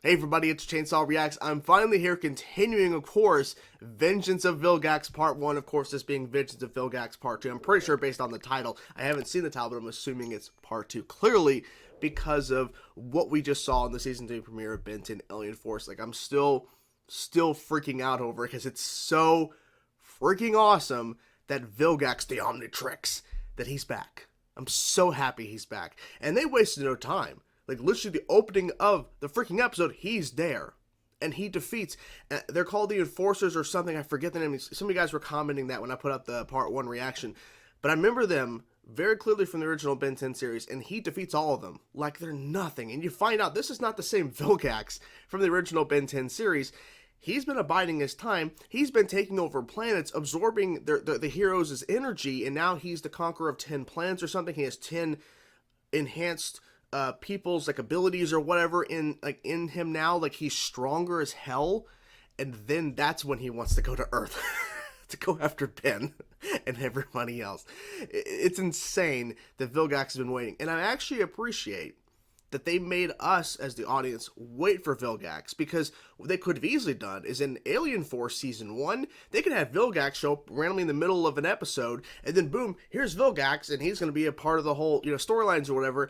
Hey everybody, it's Chainsaw Reacts. I'm finally here continuing, of course, Vengeance of Vilgax Part 1. Of course, this being Vengeance of Vilgax Part 2. I'm pretty sure based on the title. I haven't seen the title, but I'm assuming it's Part 2. Clearly, because of what we just saw in the Season 2 premiere of Ben 10 Alien Force. Like, I'm still freaking out over it because it's so freaking awesome that Vilgax, the Omnitrix, that he's back. I'm so happy he's back. And they wasted no time. Like, literally, the opening of the freaking episode, he's there. And he defeats, they're called the Enforcers or something, I forget the name. Some of you guys were commenting that when I put up the Part 1 reaction. But I remember them very clearly from the original Ben 10 series, and he defeats all of them. Like, they're nothing. And you find out this is not the same Vilgax from the original Ben 10 series. He's been abiding his time. He's been taking over planets, absorbing the heroes' energy, and now he's the conqueror of 10 planets or something. He has 10 enhanced people's like abilities or whatever in him now. Like, he's stronger as hell, and then that's when he wants to go to Earth to go after Ben and everybody else. It's insane that Vilgax has been waiting, and I actually appreciate that they made us as the audience wait for Vilgax, because what they could have easily done is in Alien Force Season 1, they could have Vilgax show up randomly in the middle of an episode, and then boom, here's Vilgax, and he's going to be a part of the whole, storylines or whatever.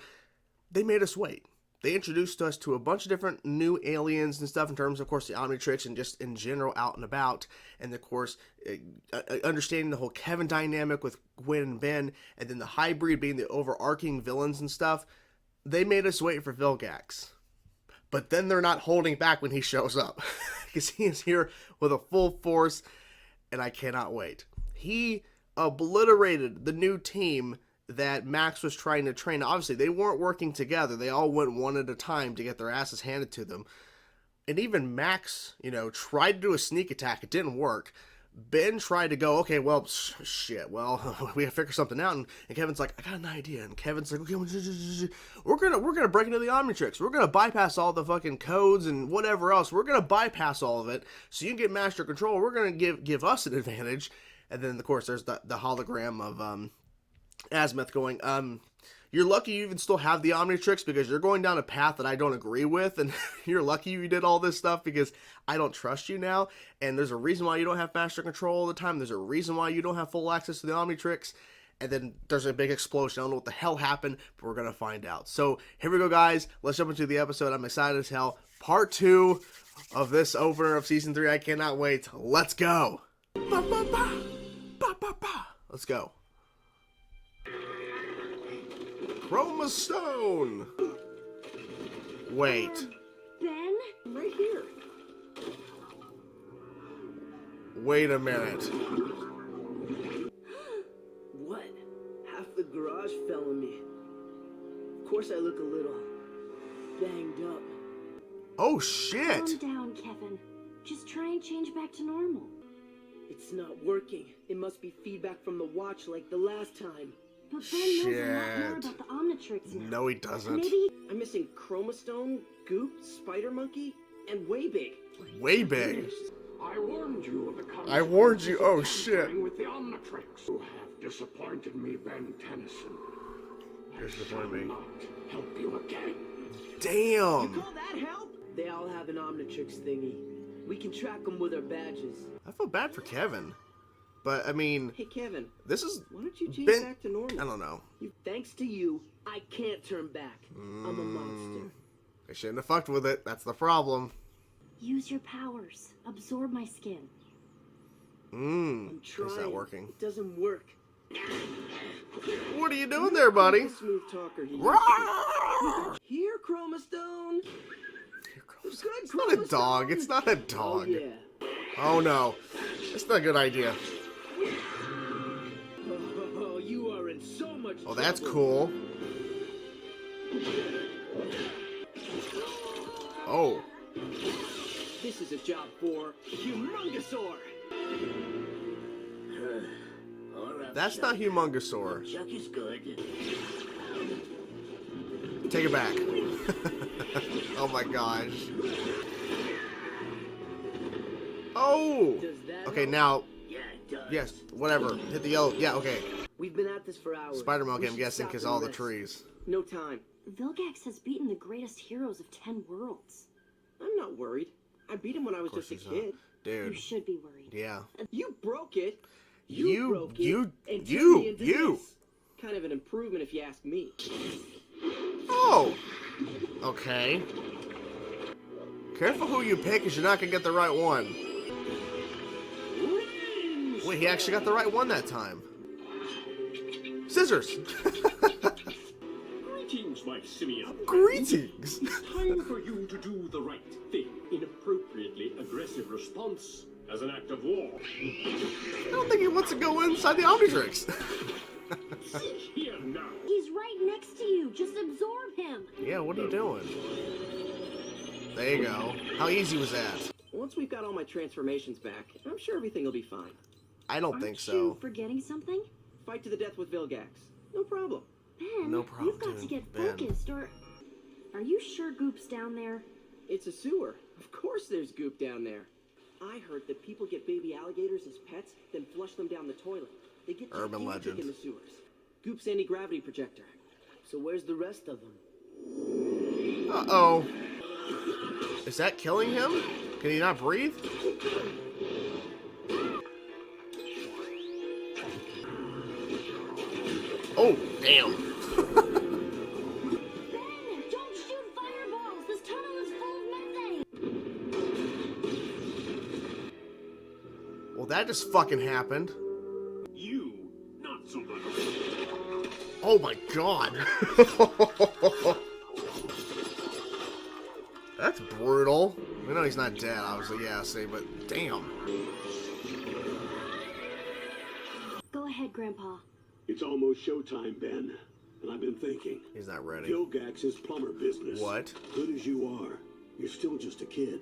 They made us wait. They introduced us to a bunch of different new aliens and stuff in terms of course, the Omnitrix and just in general out and about. And, of course, understanding the whole Kevin dynamic with Gwen and Ben, and then the hybrid being the overarching villains and stuff. They made us wait for Vilgax. But then they're not holding back when he shows up. Because he is here with a full force, and I cannot wait. He obliterated the new team that Max was trying to train. Obviously, they weren't working together. They all went one at a time to get their asses handed to them. And even Max, tried to do a sneak attack. It didn't work. Ben tried to go, okay, well, shit, well, we gotta figure something out. And Kevin's like, I got an idea. And Kevin's like, okay, we're gonna break into the Omnitrix. We're gonna bypass all the fucking codes and whatever else. We're gonna bypass all of it so you can get master control. We're gonna give us an advantage. And then, of course, there's the hologram of Azimuth going, you're lucky you even still have the Omnitrix, because you're going down a path that I don't agree with, and you're lucky you did all this stuff because I don't trust you now, and there's a reason why you don't have master control all the time. There's a reason why you don't have full access to the Omnitrix. And then there's a big explosion. I don't know what the hell happened, but we're gonna find out. So here we go, guys. Let's jump into the episode. I'm excited as hell. Part 2 of this opener of Season 3. I cannot wait. Let's go. Ba, ba, ba. Ba, ba, ba. Let's go. Chroma Stone! Wait. Ben? Right here. Wait a minute. What? Half the garage fell on me. Of course I look a little banged up. Oh shit! Calm down, Kevin. Just try and change back to normal. It's not working. It must be feedback from the watch like the last time. But Ben knows a lot more about the Omnitrix now. No, he doesn't. Maybe I'm missing Chroma Stone, Goop, Spider Monkey, and Way Big. Way Big. I warned you of the consequences. I warned you. Oh of shit. tampering with the Omnitrix. You have disappointed me, Ben Tennyson. Disappointed me. Not help you again. Damn. You call that help? They all have an Omnitrix thingy. We can track them with our badges. I feel bad for Kevin. But, I mean, Hey Kevin, this is why don't you change Ben, back to normal? I don't know. Thanks to you, I can't turn back. I'm a monster. I shouldn't have fucked with it. That's the problem. use your powers. Absorb my skin. I'm trying. It's not working. It doesn't work. What are you doing there, buddy? The smooth talker he used to Roar! be. Here, Chroma Stone. It's not a dog. It's not a dog. Oh yeah. Oh no. It's not a good idea. Oh, you are in so much Oh, that's trouble. cool. Oh. This is a job for Humongosaur. That's not Humongosaur. Chuck is good. Take it back. Oh my gosh. Oh! Does that Okay, help? now, Yeah, it does. yes, whatever. Hit the yellow. Yeah, okay. We've been at this for hours. Spider-Monkey, We I'm should guessing, stop because and all the rest. trees. No time. Vilgax has beaten the greatest heroes of 10 worlds. I'm not worried. I beat him when I was just a kid. You Dude. should be worried. Yeah. You broke it. You- broke you- it. And you- turned me into you. this. Kind of an improvement if you ask me. Oh. Okay. Careful who you pick, because you're not going to get the right one. Wait, he actually got the right one that time. Scissors. Greetings, my simian. Greetings. Time for you to do the right thing in appropriately aggressive response as an act of war. I don't think he wants to go inside the Omnitrix. Here now. He's right next to you. Just absorb him. Yeah, what are you doing? There you go. How easy was that? Once we've got all my transformations back, I'm sure everything will be fine. I don't Aren't think you so. forgetting something? Fight to the death with Vilgax. No problem. Ben, No problem, you've got to dude. get Ben. focused, or... Are you sure Goop's down there? It's a sewer. Of course there's goop down there. I heard that people get baby alligators as pets, then flush them down the toilet. They get Urban gigantic legend. in the sewers. Goop's anti-gravity projector. So where's the rest of them? Uh-oh. Is that killing him? Can he not breathe? Oh, damn. Ben, don't shoot fireballs! This tunnel is full of methane! Well, that just fucking happened. You, not so much. Oh my god. That's brutal. I know he's not dead, obviously, yeah, see, but damn. Go ahead, Grandpa. It's almost showtime, Ben. And I've been thinking. He's not ready. Vilgax is plumber business. What? Good as you are, you're still just a kid.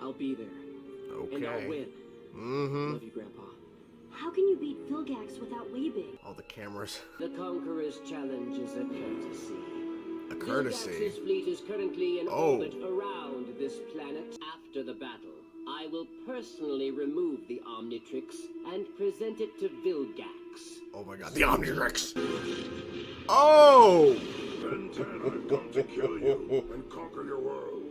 I'll be there. And I'll Okay. win. Mm-hmm. Love you, Grandpa. How can you beat Vilgax without waving? All the cameras. The Conqueror's challenge is a courtesy. A courtesy. Vilgax's fleet is currently in Oh. orbit around this planet. After the battle, I will personally remove the Omnitrix and present it to Vilgax. Oh my god, the Omnitrix! Oh! Ben 10, I've come to kill you and conquer your world.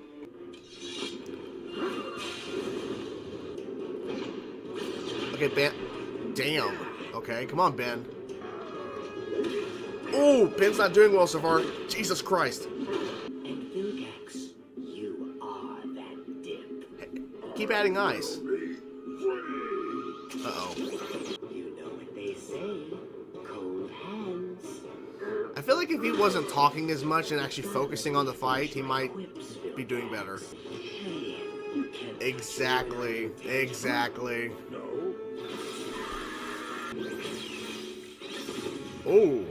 Okay, Ben. Damn. Okay, come on, Ben. Oh, Ben's not doing well so far. Jesus Christ. And Vilgax, you are that dip. Keep adding ice. Be free. Uh-oh. You know what they say. Cold hands. I feel like if he wasn't talking as much and actually focusing on the fight, he might be doing better. Hey, you can't Exactly. Exactly. No. Oh.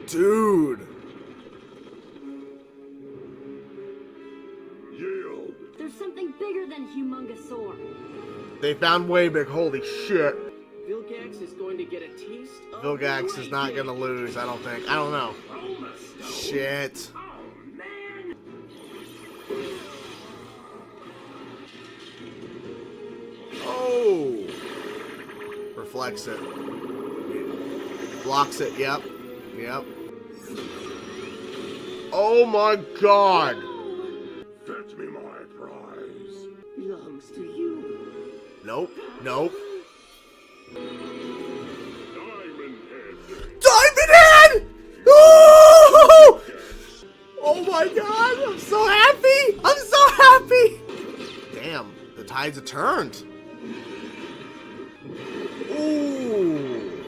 Dude. Yield. There's something bigger than Humongousaur. They found way big. Holy shit. Vilgax is going to get a taste of Vilgax is not gonna lose, I don't think. I don't know. Shit. Oh, man. Oh. Reflects it. Blocks it, yep. Yep. Oh my god. Fetch me my prize. belongs to you. Nope. Nope. Diamondhead. Diamond Head! Oh! Oh my god, I'm so happy! I'm so happy! Damn, the tides have turned. Ooh.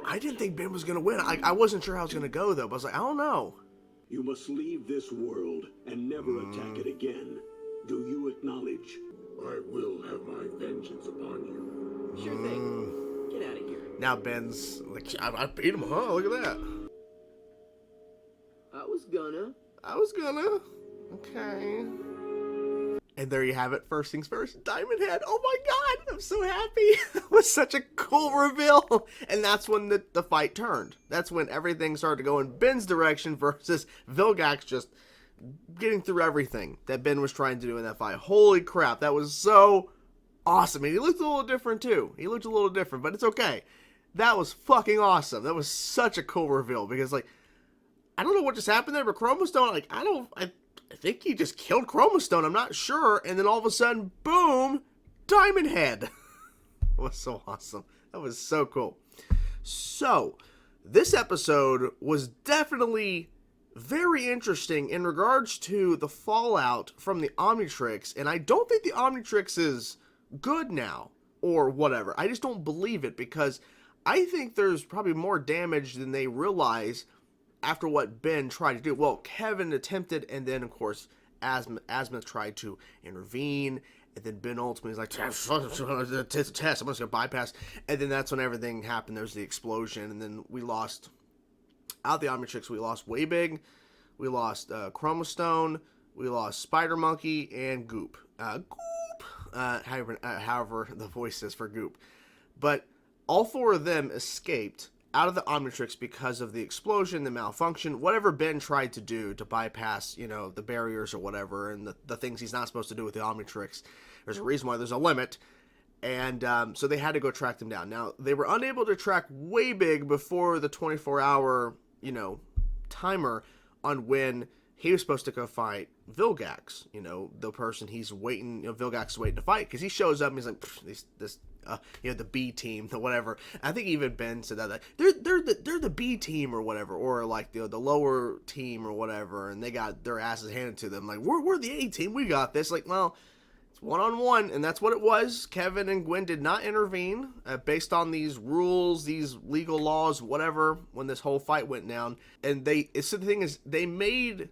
I didn't think Ben was gonna win. I wasn't sure how it was gonna go though, but I was like, I don't know. You must leave this world and never attack it again. Do you acknowledge? I will have my vengeance upon you. Sure thing. Get out of here. Now Ben's like, I beat him, huh? Look at that. I was gonna. I was gonna. Okay. And there you have it. First things first, Diamond Head. Oh my god, I'm so happy. That was such a cool reveal. And that's when the fight turned. That's when everything started to go in Ben's direction versus Vilgax just getting through everything that Ben was trying to do in that fight. Holy crap, that was so awesome. And he looked a little different too. He looked a little different, but it's okay. That was fucking awesome. That was such a cool reveal because, like, I don't know what just happened there, but Chromastone, like, I think he just killed Chromastone. I'm not sure. And then all of a sudden, boom, Diamond Head. That was so awesome. That was so cool. So, this episode was definitely very interesting in regards to the fallout from the Omnitrix. And I don't think the Omnitrix is good now or whatever. I just don't believe it because I think there's probably more damage than they realize after what Ben tried to do. Well, Kevin attempted, and then, of course, Asma tried to intervene, and then Ben ultimately is like, it's a test, I'm just going to bypass. And then that's when everything happened. There's the explosion, and then we lost, out the Omnitrix, we lost Waybig, we lost Chromastone, we lost Spider Monkey, and Goop. However the voice is for Goop. But all four of them escaped out of the Omnitrix because of the explosion, the malfunction, whatever Ben tried to do to bypass, the barriers or whatever, and the things he's not supposed to do with the Omnitrix. There's a reason why there's a limit. And so they had to go track them down. Now, they were unable to track Waybig before the 24-hour, timer on when he was supposed to go fight Vilgax, the person he's waiting, Vilgax is waiting to fight, because he shows up and he's like, the B team, the whatever. I think even Ben said that they're the B team or whatever, or like the lower team or whatever, and they got their asses handed to them. Like we're the A team, we got this. Like, well, it's 1-on-1, and that's what it was. Kevin and Gwen did not intervene based on these rules, these legal laws, whatever. When this whole fight went down, and the thing is, they made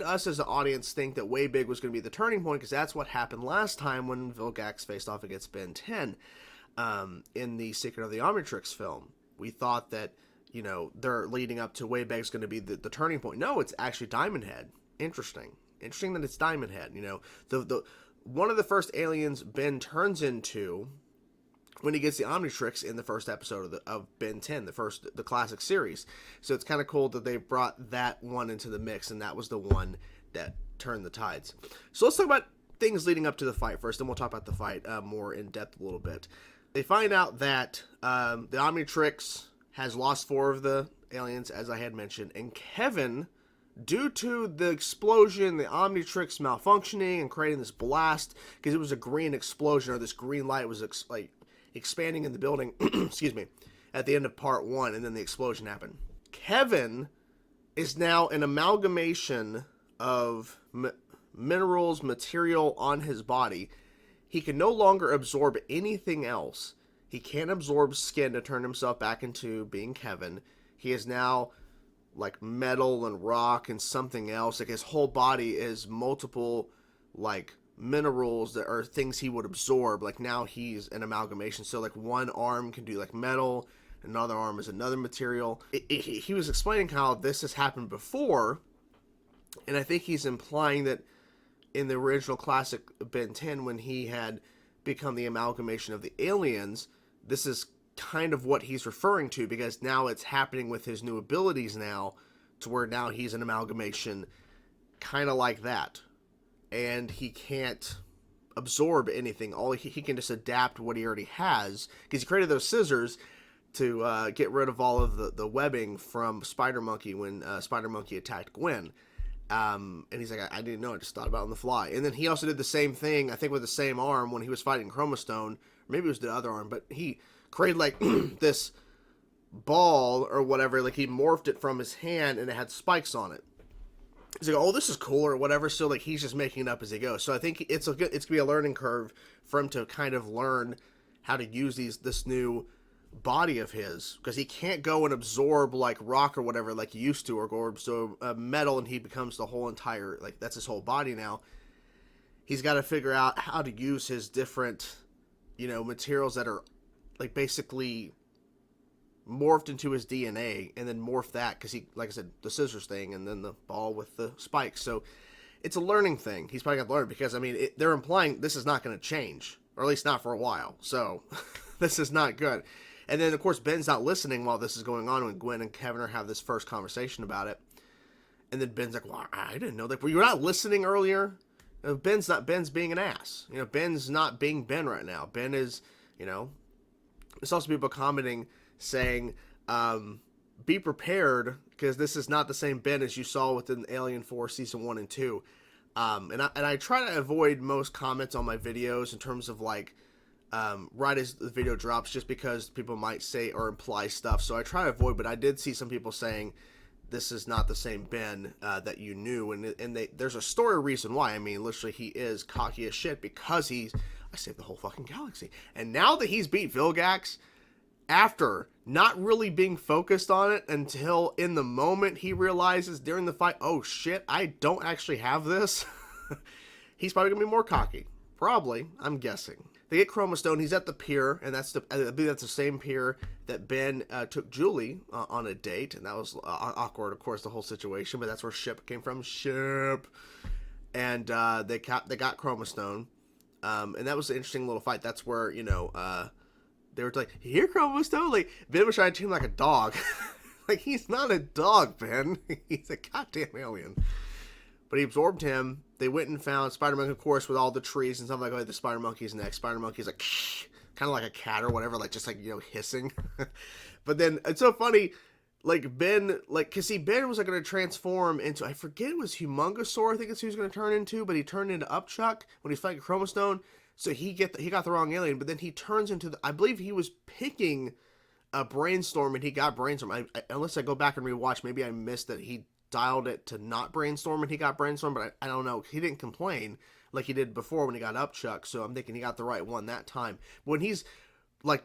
us as an audience think that Waybig was going to be the turning point, because that's what happened last time when Vilgax faced off against Ben 10 in the Secret of the Omnitrix film. We thought that, they're leading up to Waybig's going to be the turning point. No, it's actually Diamond Head. Interesting that it's Diamond Head. The one of the first aliens Ben turns into when he gets the Omnitrix in the first episode of Ben 10, the classic series. So it's kind of cool that they brought that one into the mix, and that was the one that turned the tides. So let's talk about things leading up to the fight first, and we'll talk about the fight more in depth a little bit. They find out that the Omnitrix has lost 4 of the aliens, as I had mentioned, and Kevin, due to the explosion, the Omnitrix malfunctioning and creating this blast, because it was a green explosion, or this green light was expanding in the building, excuse me, at the end of part 1, and then the explosion happened. Kevin is now an amalgamation of minerals, material on his body. He can no longer absorb anything else. He can't absorb skin to turn himself back into being Kevin. He is now like metal and rock and something else. Like his whole body is multiple like minerals that are things he would absorb. Like now he's an amalgamation. So like one arm can do like metal, another arm is another material. He was explaining how this has happened before, and I think he's implying that in the original classic Ben 10, when he had become the amalgamation of the aliens, this is kind of what he's referring to, because now it's happening with his new abilities now, to where now he's an amalgamation kind of like that. And he can't absorb anything. All he can just adapt what he already has, because he created those scissors to get rid of all of the webbing from Spider Monkey when Spider Monkey attacked Gwen. And he's like, I didn't know, I just thought about it on the fly. And then he also did the same thing, I think with the same arm, when he was fighting Chromastone. Or maybe it was the other arm, but he created like this ball or whatever, like he morphed it from his hand and it had spikes on it. He's like, oh, this is cool or whatever. So like he's just making it up as he goes. So I think it's gonna be a learning curve for him to kind of learn how to use this new body of his, because he can't go and absorb like rock or whatever like he used to, or go absorb metal and he becomes the whole entire, like that's his whole body now. He's got to figure out how to use his different, materials that are like basically morphed into his DNA, and then morph that, because he, like I said, the scissors thing, and then the ball with the spikes. So it's a learning thing. He's probably got to learn, because I mean they're implying this is not going to change, or at least not for a while. So this is not good. And then, of course, Ben's not listening while this is going on, when Gwen and Kevin are having this first conversation about it. And then Ben's like, well, I didn't know that. Were you not listening earlier? Ben's being an ass. Ben's not being Ben right now. Ben is, there's also people commenting saying, be prepared, because this is not the same Ben as you saw within Alien 4 Season 1 and 2. And I try to avoid most comments on my videos in terms of like, right as the video drops, just because people might say or imply stuff. So I try to avoid, but I did see some people saying this is not the same Ben that you knew. And there's a story reason why. I mean, literally, he is cocky as shit because I saved the whole fucking galaxy. And now that he's beat Vilgax, after not really being focused on it until in the moment he realizes during the fight, oh shit, I don't actually have this. He's probably gonna be more cocky. Probably, I'm guessing. They get Chroma Stone. He's at the pier, and I believe that's the same pier that Ben took Julie on a date, and that was awkward, of course, the whole situation. But that's where Ship came from. Ship, and they got Chroma Stone, and that was an interesting little fight. That's where they were like, here, Chroma Stone. Like Ben was trying to treat him like a dog. Like he's not a dog, Ben. He's a goddamn alien. But he absorbed him. They went and found Spider-Man, of course, with all the trees and stuff like that. Oh, the Spider-Monkey's next. Spider-Monkey's like, kind of like a cat or whatever, like just like, hissing. But then it's so funny, like Ben, like, cause see, Ben was like going to transform into, I forget, it was Humongousaur, I think it's who he was going to turn into, but he turned into Upchuck when he's fighting Chroma Stone. So he got the wrong alien, but then he turns into I believe he was picking a Brainstorm, and he got Brainstorm. Unless I go back and rewatch, maybe I missed that he dialed it to not Brainstorm and he got Brainstorm, but I don't know. He didn't complain like he did before when he got Upchuck, so I'm thinking he got the right one that time. When he's like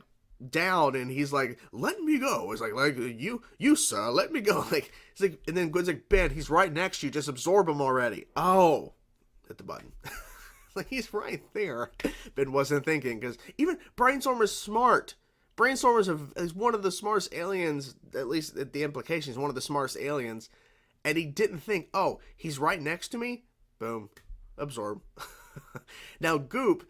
down and he's like, let me go, it's like you sir, let me go. Like it's like, and then Gwen's like, Ben, he's right next to you, just absorb him already. Oh, hit the button. Like he's right there. Ben wasn't thinking, because even Brainstorm is smart. Brainstorm is one of the smartest aliens, at least the implication is one of the smartest aliens. And he didn't think, oh, he's right next to me? Boom. Absorb. Now, Goop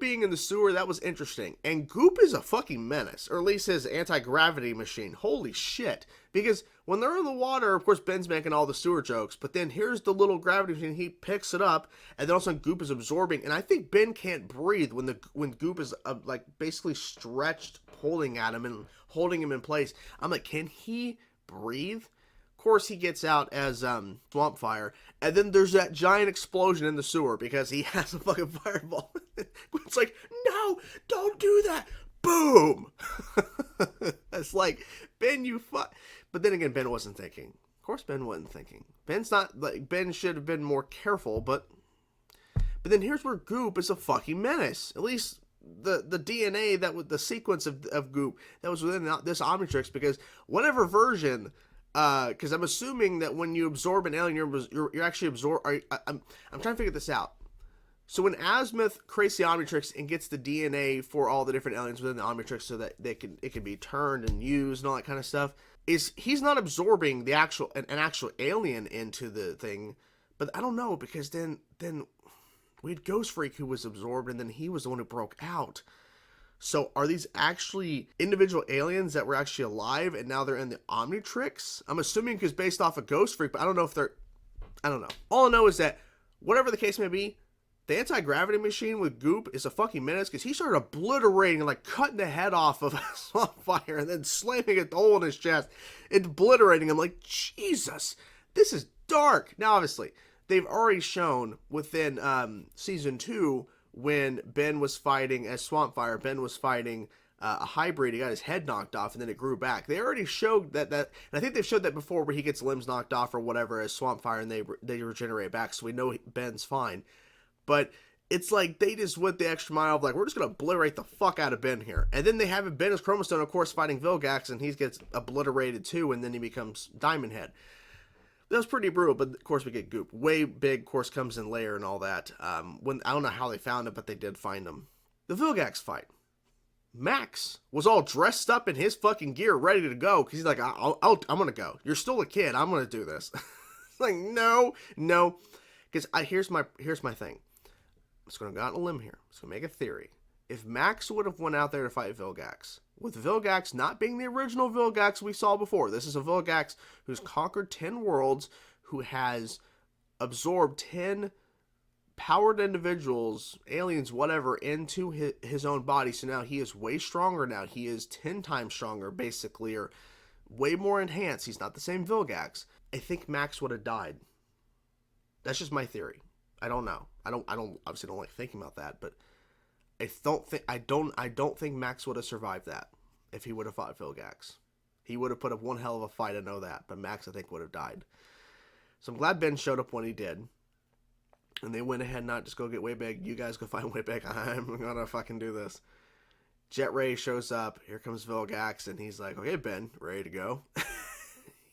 being in the sewer, that was interesting. And Goop is a fucking menace. Or at least his anti-gravity machine. Holy shit. Because when they're in the water, of course, Ben's making all the sewer jokes. But then here's the little gravity machine. He picks it up. And then all of a sudden, Goop is absorbing. And I think Ben can't breathe when Goop is like basically stretched, pulling at him and holding him in place. I'm like, can he breathe? Of course, he gets out as Swamp Fire, and then there's that giant explosion in the sewer because he has a fucking fireball. It's like, no, don't do that. Boom. It's like, Ben, you fuck. But then again, Ben wasn't thinking. Of course, Ben wasn't thinking. Ben's not like, Ben should have been more careful, but then here's where Goop is a fucking menace. At least the DNA that with the sequence of Goop that was within this Omnitrix, because whatever version. Because I'm assuming that when you absorb an alien, you're actually I'm trying to figure this out. So when Azimuth creates the Omnitrix and gets the DNA for all the different aliens within the Omnitrix, so that it can be turned and used and all that kind of stuff, he's not absorbing the an actual alien into the thing. But I don't know, because then we had Ghost Freak who was absorbed, and then he was the one who broke out. So are these actually individual aliens that were actually alive and now they're in the Omnitrix? I'm assuming because based off of Ghost Freak, but I don't know if I don't know. All I know is that whatever the case may be, the anti-gravity machine with Goop is a fucking menace, because he started obliterating, like cutting the head off of Swamp Fire and then slamming a hole in his chest and obliterating him. Like, Jesus, this is dark. Now, obviously, they've already shown within Season 2, when Ben was fighting as Swamp Fire, Ben was fighting a hybrid. He got his head knocked off, and then it grew back. They already showed that, and I think they've showed that before, where he gets limbs knocked off or whatever as Swamp Fire, and they regenerate back, so we know Ben's fine. But it's like they just went the extra mile of like, we're just going to obliterate the fuck out of Ben here. And then they have Ben as Chroma Stone, of course, fighting Vilgax, and he gets obliterated too, and then he becomes Diamond Head. That was pretty brutal, but of course we get Goop. Way big, of course, comes in layer and all that. I don't know how they found it, but they did find him. The Vilgax fight. Max was all dressed up in his fucking gear, ready to go, because he's like, I'm going to go. You're still a kid. I'm going to do this. It's like, no. Because here's my thing. I'm just going to go out on a limb here. I'm just going to make a theory. If Max would have went out there to fight Vilgax, with Vilgax not being the original Vilgax we saw before, this is a Vilgax who's conquered 10 worlds, who has absorbed 10 powered individuals, aliens, whatever, into his own body. So now he is way stronger now. He is 10 times stronger, basically, or way more enhanced. He's not the same Vilgax. I think Max would have died. That's just my theory. I don't know. I don't obviously don't like thinking about that, but I don't think Max would have survived that if he would have fought Vilgax. He would have put up one hell of a fight, I know that, but Max, I think, would have died. So I'm glad Ben showed up when he did. And they went ahead, not just go get Waybig. You guys go find Waybig. I'm gonna fucking do this. Jet Ray shows up. Here comes Vilgax, and he's like, okay, Ben, ready to go?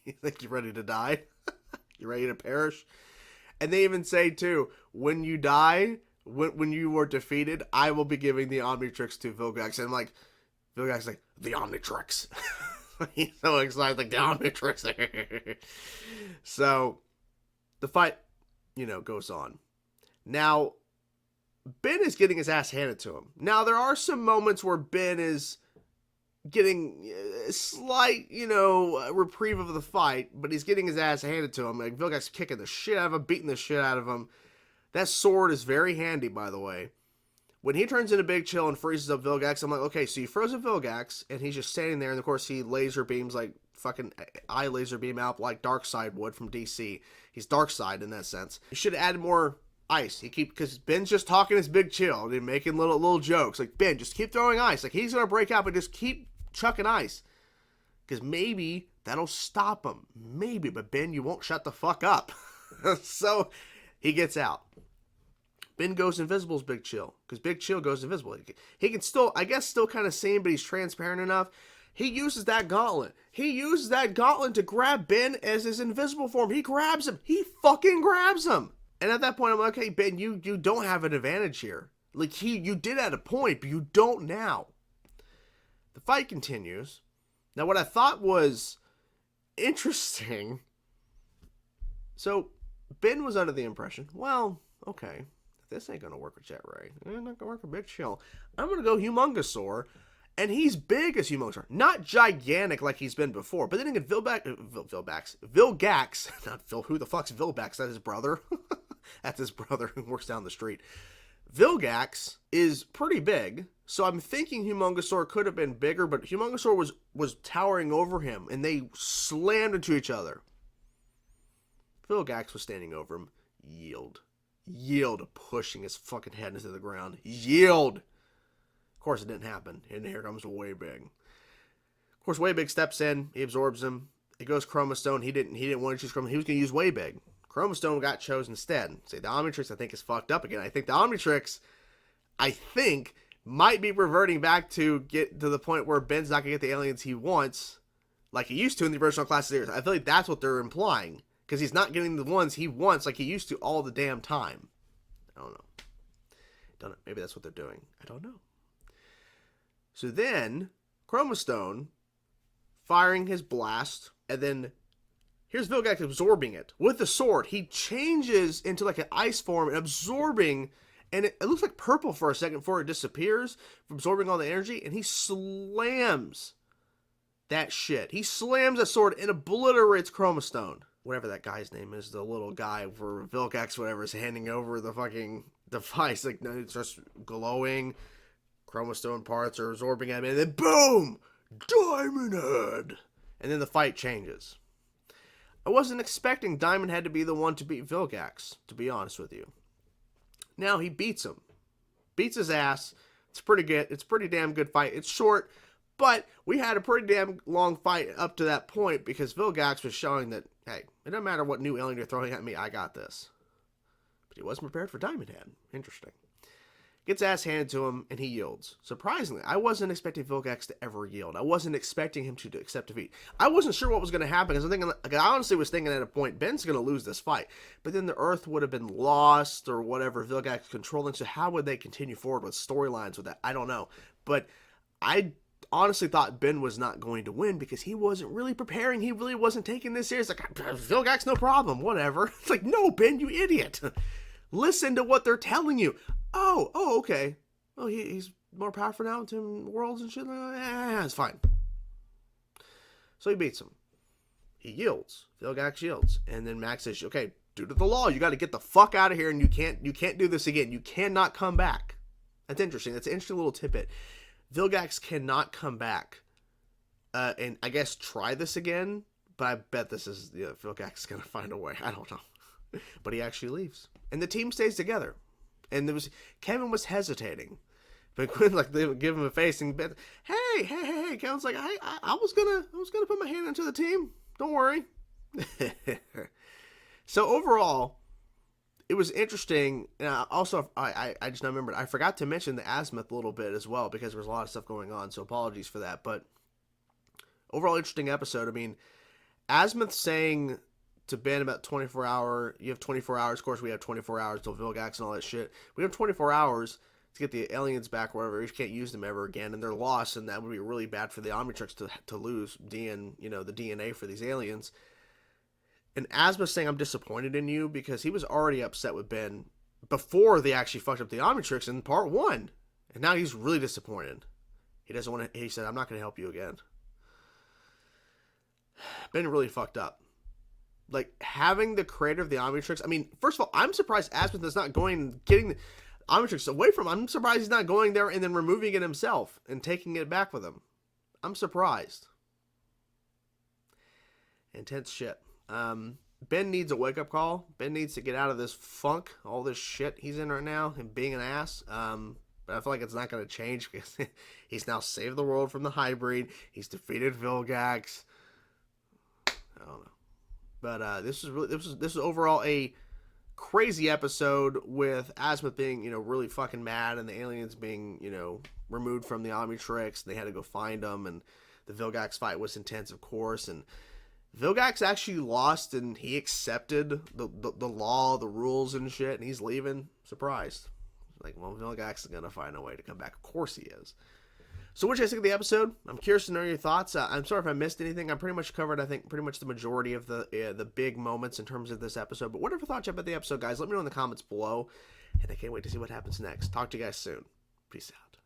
You think you're ready to die? You ready to perish? And they even say, too, when you die, when you are defeated, I will be giving the Omnitrix to Vilgax. And I'm like, Vilgax like, the Omnitrix. He's so excited, like, the Omnitrix. So, the fight, goes on. Now, Ben is getting his ass handed to him. Now, there are some moments where Ben is getting a slight, reprieve of the fight, but he's getting his ass handed to him. Like, Vilgax kicking the shit out of him, beating the shit out of him. That sword is very handy, by the way. When he turns into Big Chill and freezes up Vilgax, I'm like, okay, so you froze up Vilgax, and he's just standing there, and of course he laser beams, like, fucking eye laser beam out like Darkseid would from DC. He's Darkseid in that sense. You should have added more ice. Because Ben's just talking his Big Chill, and making little jokes. Like, Ben, just keep throwing ice. Like, he's gonna break out, but just keep chucking ice. Because maybe that'll stop him. Maybe, but Ben, you won't shut the fuck up. So, he gets out. Ben goes invisible as Big Chill, because Big Chill goes invisible. He can still, I guess, still kind of see him, but he's transparent enough. He uses that gauntlet. He uses that gauntlet to grab Ben as his invisible form. He grabs him. He fucking grabs him. And at that point, I'm like, okay, Ben, you don't have an advantage here. Like, you did at a point, but you don't now. The fight continues. Now, what I thought was interesting, so Ben was under the impression, well, okay, this ain't gonna work with Jet Ray. It's not gonna work with Big Chill. I'm gonna go Humongosaur, and he's big as Humongosaur, not gigantic like he's been before. But then again, Vilgax, not Phil. Who the fuck's Vilgax? That's his brother. That's his brother who works down the street. Vilgax is pretty big, so I'm thinking Humongosaur could have been bigger, but Humongosaur was towering over him, and they slammed into each other. Vilgax was standing over him. Yield, pushing his fucking head into the ground. Yield. Of course, it didn't happen. And here comes Waybig. Of course, Waybig steps in. He absorbs him. It goes Chroma Stone. He didn't want to choose Chroma. He was going to use Waybig. Chroma Stone got chosen instead. Say the Omnitrix, I think, is fucked up again. I think the Omnitrix, might be reverting back to get to the point where Ben's not going to get the aliens he wants, like he used to in the original Class series. I feel like that's what they're implying. Because he's not getting the ones he wants like he used to all the damn time. I don't know. Maybe that's what they're doing. I don't know. So then, Chroma Stone firing his blast, and then here's Vilgax absorbing it with the sword. He changes into like an ice form and absorbing, and it looks like purple for a second before it disappears, absorbing all the energy, and he slams that shit. He slams that sword and obliterates Chroma Stone. Whatever that guy's name is, the little guy for Vilgax, whatever, is handing over the fucking device. Like, it starts glowing. Chroma Stone parts are absorbing him, and then boom! Diamond Head! And then the fight changes. I wasn't expecting Diamond Head to be the one to beat Vilgax, to be honest with you. Now he beats him. Beats his ass. It's pretty good. It's a pretty damn good fight. It's short, but we had a pretty damn long fight up to that point because Vilgax was showing that, hey, it doesn't matter what new alien you're throwing at me, I got this. But he wasn't prepared for Diamond Head. Interesting. Gets ass handed to him, and he yields. Surprisingly, I wasn't expecting Vilgax to ever yield. I wasn't expecting him to accept defeat. I wasn't sure what was going to happen, because I honestly was thinking at a point, Ben's going to lose this fight. But then the Earth would have been lost, or whatever, Vilgax controlling, so how would they continue forward with storylines with that? I don't know. But I honestly thought Ben was not going to win, because he wasn't really preparing. He really wasn't taking this serious. Like, Vilgax, no problem, whatever. It's like, no, Ben, you idiot. Listen to what they're telling you. Oh, okay. Oh, he's more powerful now to worlds and shit. Yeah, it's fine. So he beats him. He yields. Vilgax yields. And then Max says, okay, due to the law, you got to get the fuck out of here, and you can't do this again. You cannot come back. That's interesting. That's an interesting little tidbit. Vilgax cannot come back, and I guess try this again. But I bet this is Vilgax is gonna find a way. I don't know, but he actually leaves, and the team stays together. And Kevin was hesitating, but Quinn they would give him a face and bet, hey. Kevin's like, I was gonna put my hand into the team. Don't worry. So overall, it was interesting. And also, I just now remembered, I forgot to mention the azimuth a little bit as well, because there was a lot of stuff going on, so apologies for that. But overall, interesting episode. I mean, azimuth saying to Ben about 24 hour, you have 24 hours. Of course, we have 24 hours till Vilgax and all that shit. We have 24 hours to get the aliens back wherever. We can't use them ever again, and they're lost, and that would be really bad for the Omnitrix to lose the DNA for these aliens. And Asma saying, I'm disappointed in you, because he was already upset with Ben before they actually fucked up the Omnitrix in part 1. And now he's really disappointed. He doesn't want to, he said, I'm not going to help you again. Ben really fucked up. Like, having the creator of the Omnitrix, I mean, first of all, I'm surprised Asma is not getting the Omnitrix away from him. I'm surprised he's not going there and then removing it himself and taking it back with him. I'm surprised. Intense shit. Ben needs a wake-up call. Ben needs to get out of this funk, all this shit he's in right now, and being an ass. But I feel like it's not going to change, because he's now saved the world from the hybrid. He's defeated Vilgax. I don't know. But this is overall a crazy episode, with Azimuth being, really fucking mad, and the aliens being, removed from the Omnitrix. They had to go find them, and the Vilgax fight was intense, of course, and Vilgax actually lost, and he accepted the law, the rules and shit, and he's leaving. Surprised. Like, well, Vilgax is going to find a way to come back. Of course he is. So what did you guys think of the episode? I'm curious to know your thoughts. I'm sorry if I missed anything. I pretty much covered, I think, pretty much the majority of the big moments in terms of this episode. But whatever thoughts you have about the episode, guys, let me know in the comments below. And I can't wait to see what happens next. Talk to you guys soon. Peace out.